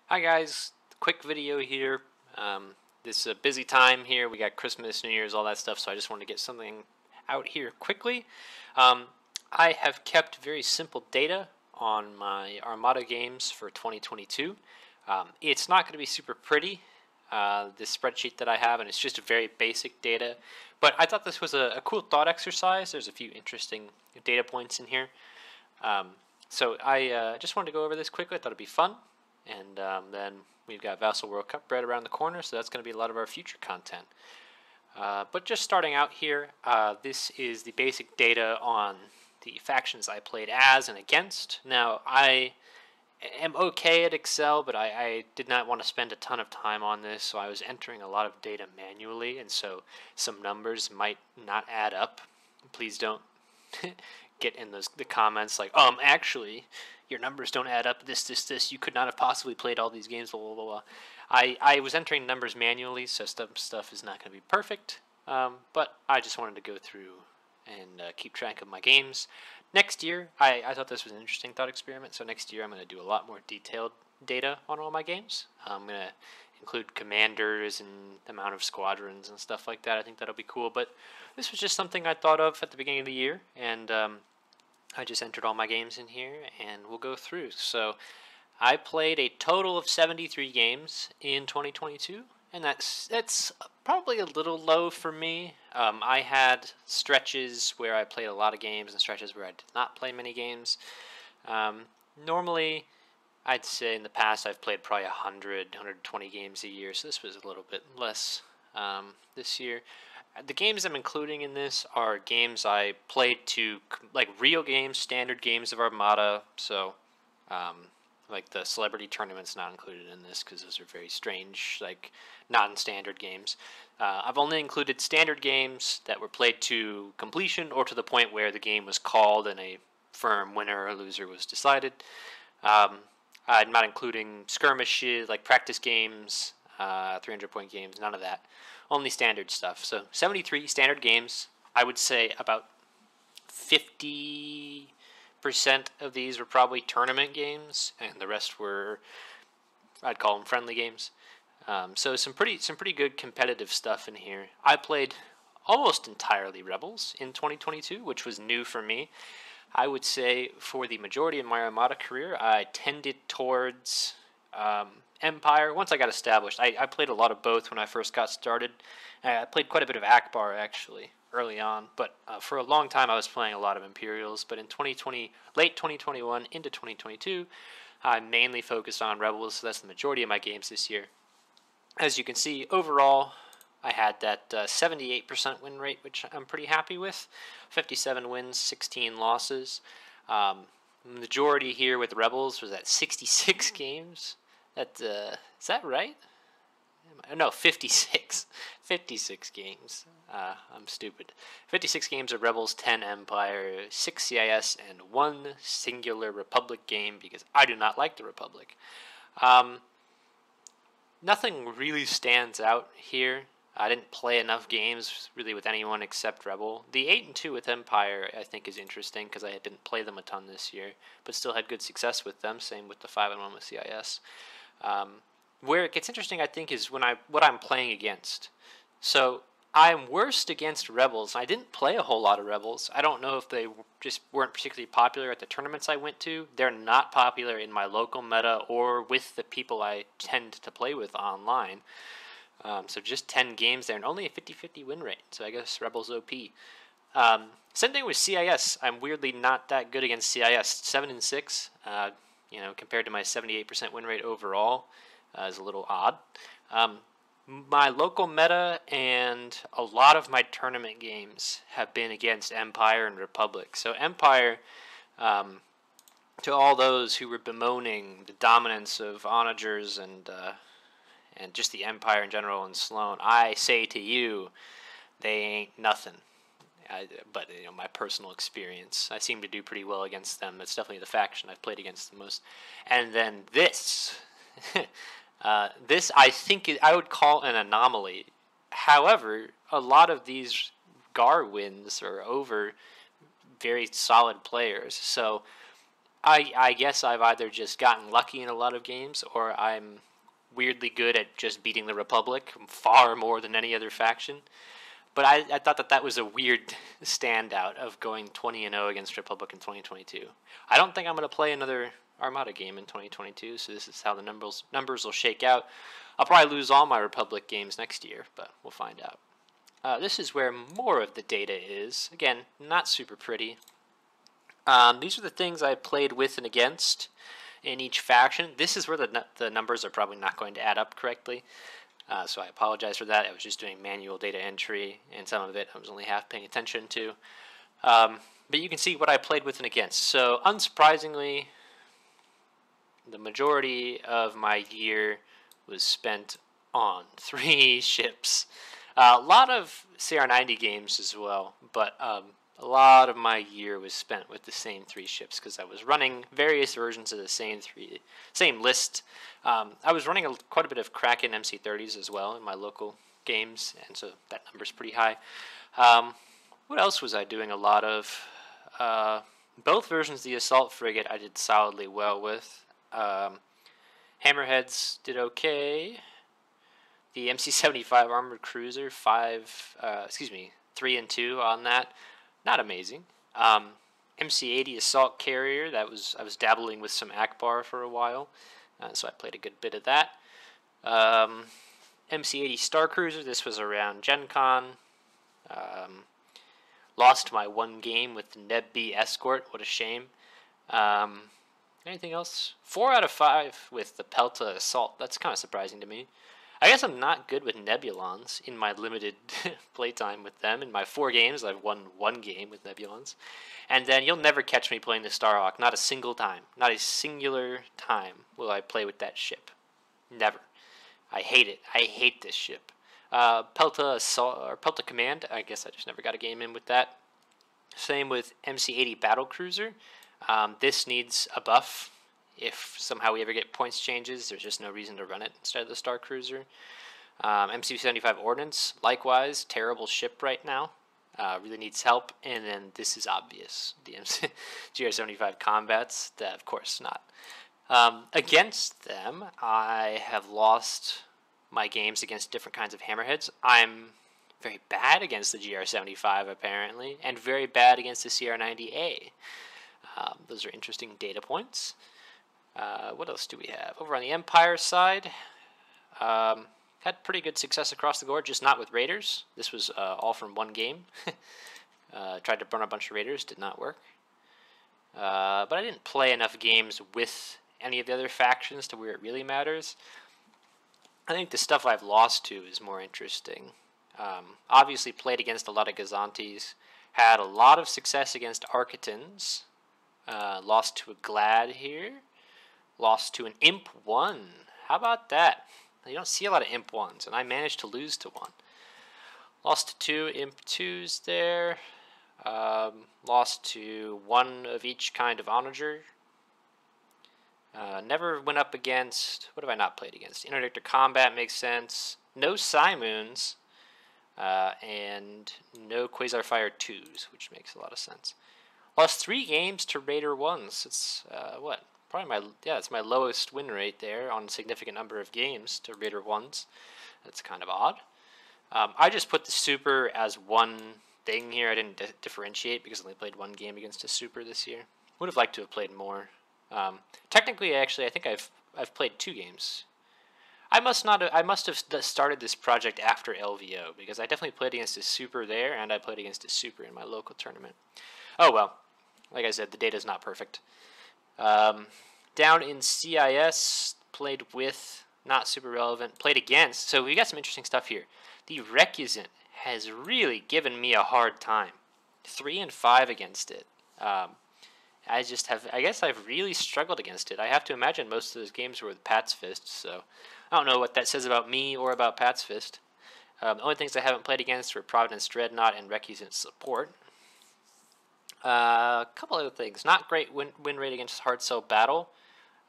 Hi guys, quick video here. This is a busy time here. We got Christmas, New Year's, all that stuff, so I just wanted to get something out here quickly. Um, I have kept very simple data on my Armada games for 2022. It's not going to be super pretty, this spreadsheet that I have, and it's just a very basic data. But I thought this was a cool thought exercise. There's a few interesting data points in here. So I just wanted to go over this quickly. I thought it'd be fun. And then we've got Vassal World Cup right around the corner, so that's going to be a lot of our future content. But just starting out here, this is the basic data on the factions I played as and against. Now, I am okay at Excel, but I did not want to spend a ton of time on this, so I was entering a lot of data manually, and so some numbers might not add up. Please don't get in the comments like, actually, your numbers don't add up, this, you could not have possibly played all these games, blah, blah, blah. I was entering numbers manually, so stuff is not going to be perfect, but I just wanted to go through and keep track of my games. Next year, I thought this was an interesting thought experiment, so next year I'm going to do a lot more detailed data on all my games. I'm going to include commanders and the amount of squadrons and stuff like that. I think that'll be cool, but this was just something I thought of at the beginning of the year, and I just entered all my games in here, and we'll go through. So I played a total of 73 games in 2022, and that's probably a little low for me. I had stretches where I played a lot of games and stretches where I did not play many games. Normally, I'd say in the past I've played probably 100, 120 games a year, so this was a little bit less this year. The games I'm including in this are games I played to, like, real games, standard games of Armada, so, like, the celebrity tournament's not included in this because those are very strange, like, non-standard games. I've only included standard games that were played to completion or to the point where the game was called and a firm winner or loser was decided. I'm not including skirmishes, like practice games, 300-point games, none of that. Only standard stuff. So 73 standard games. I would say about 50% of these were probably tournament games, and the rest were, I'd call them friendly games. So some pretty good competitive stuff in here. I played almost entirely Rebels in 2022, which was new for me. I would say for the majority of my Armada career, I tended towards Empire. Once I got established, I played a lot of both when I first got started. I played quite a bit of Akbar, actually, early on, but for a long time I was playing a lot of Imperials. But in 2020, late 2021 into 2022, I mainly focused on Rebels, so that's the majority of my games this year. As you can see, overall, I had that 78% win rate, which I'm pretty happy with. 57 wins, 16 losses. Majority here with Rebels was at 66 games. Is that right? No, 56. 56 games. I'm stupid. 56 games of Rebels, 10 Empire, 6 CIS, and 1 singular Republic game because I do not like the Republic. Nothing really stands out here. I didn't play enough games really with anyone except Rebel. The 8-2 with Empire I think is interesting because I didn't play them a ton this year, but still had good success with them. Same with the 5-1 with CIS. Where it gets interesting, I think, is what I'm playing against. So I'm worst against Rebels. I didn't play a whole lot of Rebels. I don't know if they just weren't particularly popular at the tournaments I went to. They're not popular in my local meta or with the people I tend to play with online. So just 10 games there and only a 50-50 win rate. So I guess Rebels OP. Same thing with CIS. I'm weirdly not that good against CIS. 7-6. Compared to my 78% win rate overall, is a little odd. My local meta and a lot of my tournament games have been against Empire and Republic. So Empire, to all those who were bemoaning the dominance of onagers and just the Empire in general and Sloan, I say to you, they ain't nothing. But my personal experience, I seem to do pretty well against them. That's definitely the faction I've played against the most. And then this, this I think I would call an anomaly. However, a lot of these GAR wins are over very solid players. So I guess I've either just gotten lucky in a lot of games, or I'm weirdly good at just beating the Republic far more than any other faction. But I thought that was a weird standout of going 20-0 against Republic in 2022. I don't think I'm going to play another Armada game in 2022, so this is how the numbers will shake out. I'll probably lose all my Republic games next year, but we'll find out. This is where more of the data is. Again, not super pretty. These are the things I played with and against in each faction. This is where the numbers are probably not going to add up correctly. So I apologize for that. I was just doing manual data entry, and some of it I was only half paying attention to. But you can see what I played with and against. So unsurprisingly, the majority of my year was spent on 3 ships. A lot of CR90 games as well, but a lot of my year was spent with the same 3 ships because I was running various versions of the same list. I was running quite a bit of Kraken MC30s as well in my local games, and so that number's pretty high. What else was I doing a lot of? Both versions of the Assault Frigate I did solidly well with. Hammerheads did okay. The MC75 Armored Cruiser, 3 and 2 on that. Not amazing. MC80 Assault Carrier, I was dabbling with some Akbar for a while, so I played a good bit of that. MC80 Star Cruiser, this was around Gen Con. Lost my 1 game with the Neb B Escort, what a shame. Anything else? 4 out of 5 with the Pelta Assault, that's kind of surprising to me. I guess I'm not good with Nebulons in my limited playtime with them. In my 4 games, I've won 1 game with Nebulons. And then you'll never catch me playing the Starhawk. Not a single time. Not a singular time will I play with that ship. Never. I hate it. I hate this ship. Pelta Assault, or Pelta Command, I guess I just never got a game in with that. Same with MC80 Battlecruiser. This needs a buff. If somehow we ever get points changes, there's just no reason to run it instead of the Star Cruiser. MC75 Ordnance, likewise, terrible ship right now. Really needs help. And then this is obvious. The GR75 Combats, of course not. Against them, I have lost my games against different kinds of Hammerheads. I'm very bad against the GR75, apparently, and very bad against the CR90A. Those are interesting data points. What else do we have? Over on the Empire side, had pretty good success across the board, just not with Raiders. This was all from 1 game. Tried to burn a bunch of Raiders, did not work. But I didn't play enough games with any of the other factions to where it really matters. I think the stuff I've lost to is more interesting. Obviously played against a lot of Gazantes. Had a lot of success against Architans. Lost to a Glad here. Lost to an Imp 1. How about that? You don't see a lot of Imp 1s, and I managed to lose to 1. Lost to 2 Imp 2s there. Lost to 1 of each kind of Onager. Never went up against... What have I not played against? Interdictor Combat makes sense. No Simoons. And no Quasar Fire 2s, which makes a lot of sense. Lost 3 games to Raider 1s. It's, what? Probably it's my lowest win rate there on a significant number of games to Raider 1s. That's kind of odd. I just put the Super as one thing here. I didn't differentiate because I only played 1 game against a Super this year. Would have liked to have played more. Technically, actually, I think I've played 2 games. I must have started this project after LVO because I definitely played against a Super there, and I played against a Super in my local tournament. Oh well, like I said, the data's not perfect. Down in CIS, played with, not super relevant, played against. So we got some interesting stuff here. The Recusant has really given me a hard time. 3 and 5 against it. I guess I've really struggled against it. I have to imagine most of those games were with Pat's Fist, so I don't know what that says about me or about Pat's Fist. The only things I haven't played against were Providence Dreadnought and Recusant Support. A couple other things. Not great win rate against Hard Cell Battle.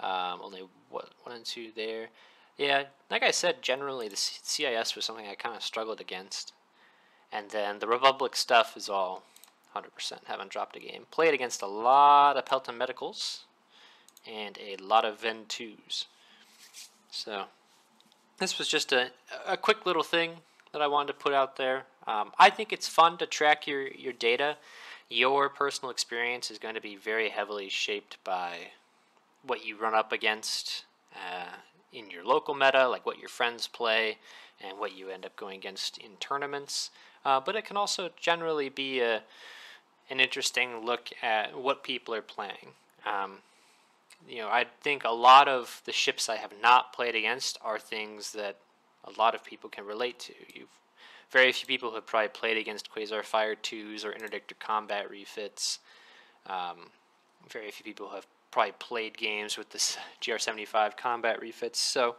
Only, 1 and 2 there. Yeah, like I said, generally the CIS was something I kind of struggled against. And then the Republic stuff is all 100%. Haven't dropped a game. Played against a lot of Pelton Medicals. and a lot of Ventus. So this was just a quick little thing that I wanted to put out there. I think it's fun to track your data. Your personal experience is going to be very heavily shaped by what you run up against in your local meta, like what your friends play and what you end up going against in tournaments. But it can also generally be an interesting look at what people are playing. I think a lot of the ships I have not played against are things that a lot of people can relate to. Very few people have probably played against Quasar Fire 2s or Interdictor Combat refits. Very few people have probably played games with this GR75 combat refits. So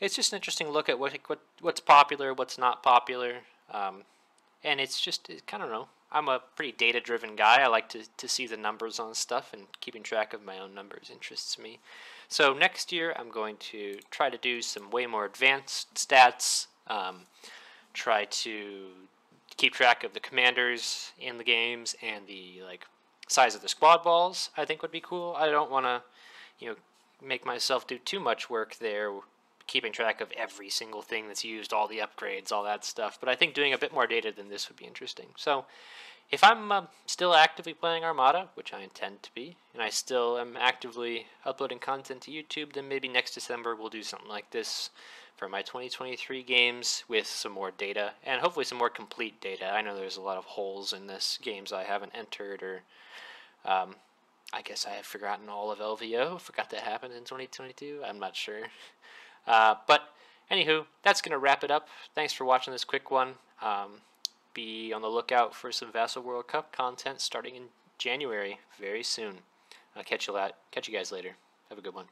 it's just an interesting look at what's popular, what's not popular. And it's just, I don't know. I'm a pretty data-driven guy. I like to see the numbers on stuff, and keeping track of my own numbers interests me. So next year, I'm going to try to do some way more advanced stats, try to keep track of the commanders in the games and the size of the squad balls. I think would be cool. I don't want to, make myself do too much work there, keeping track of every single thing that's used, all the upgrades, all that stuff. But I think doing a bit more data than this would be interesting. So if I'm still actively playing Armada, which I intend to be, and I still am actively uploading content to YouTube, then maybe next December we'll do something like this for my 2023 games with some more data, and hopefully some more complete data. I know there's a lot of holes in this, games I haven't entered, or I guess I have forgotten all of LVO, forgot that happened in 2022, I'm not sure. But anywho, that's going to wrap it up. Thanks for watching this quick one. Be on the lookout for some Vassal World Cup content starting in January very soon. I'll catch you guys later. Have a good one.